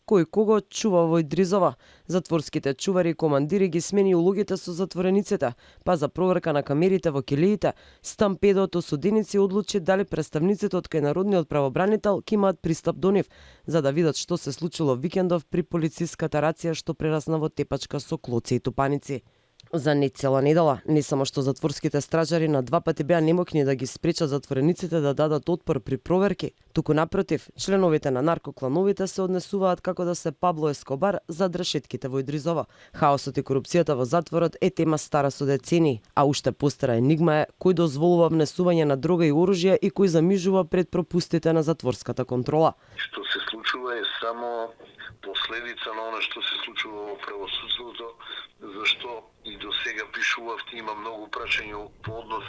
Кој кого чува во Идризова? Затворските чувари и командири ги смени улогите со затворениците, па за проверка на камерите во килиите, стампедот осуденици одлучи дали представниците од кај Народниот правобранител ќе имаат пристап до нив, за да видат што се случило викендов при полициската рација што прерасна во тепачка со клоци и тупаници. За не цела недела, не само што затворските стражари на два пати беа немокни да ги спречат затворениците да дадат отпор при проверки, туку напротив, членовите на наркоклановите се однесуваат како да се Пабло Ескобар зад решетките во Идризова. Хаосот и корупцијата во затворот е тема стара со децени, а уште постара енигма е кој дозволува внесување на дрога и оружје и кој замижува пред пропустите на затворската контрола. Што се случува е само последица на она што се случува во правосудството, зашто и до сега пишувавте, има многу прашања по однос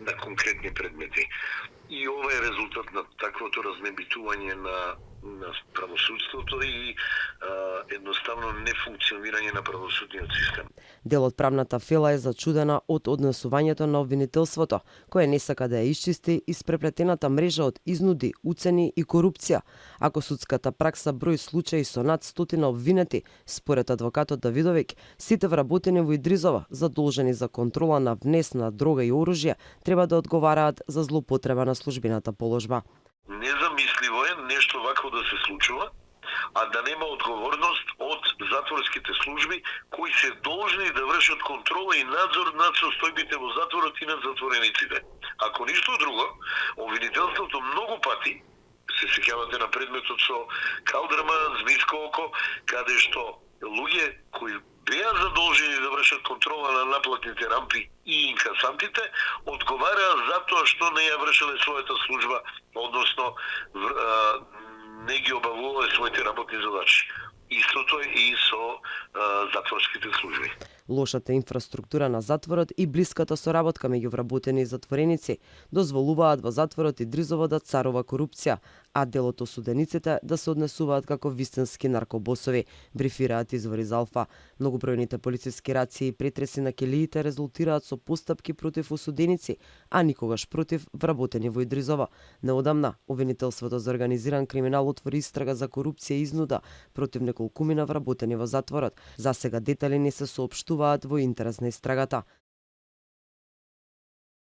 на конкретни предмети. И ова е резултат на таквото разнебитување на правосудството и едноставно нефункционирање на правосудниот систем. Дел од правната фела е зачудена од однесувањето на обвинителството, кое не сака да ја исчисти испреплетената мрежа од изнуди, уцени и корупција. Ако судската пракса брои случаи со над 100 обвинети, според адвокатот Давидовиќ, сите вработени во Идризова, задолжени за контрола на внес на дрога и оружје, треба да одговараат за злоупотреба на службената положба. Незамисливо е нешто вакво да се случува, а да нема одговорност од затворските служби кои се должни да вршат контрола и надзор над состојбите во затворот и над затворениците. Ако ништо друго, обвинителството многу пати се сеќавате на предметот со Калдрман, Змиско око, каде што луѓе кои беа задолжени да вршат контрола на наплатните рампи и инкасантите, одговараа за тоа што не ја вршеле својата служба, односно не ги обавувале своите работни задачи. Истото е и со затворските служби. Лошата инфраструктура на затворот и блиската соработка меѓу вработени и затвореници дозволуваат во затворот Идризово да царува корупција, а дел од осудениците да се однесуваат како вистински наркобосови, брифираат извори за Алфа. Многобројните полициски раци и претреси на келиите резултираат со постапки против осуденици, а никогаш против вработени во Идризова. Неодамна, обвинителството за организиран криминал отвори истрага за корупција и изнуда против неколкумина вработени во затворот. За сега детали не се соопштуваат во интерес на истрагата.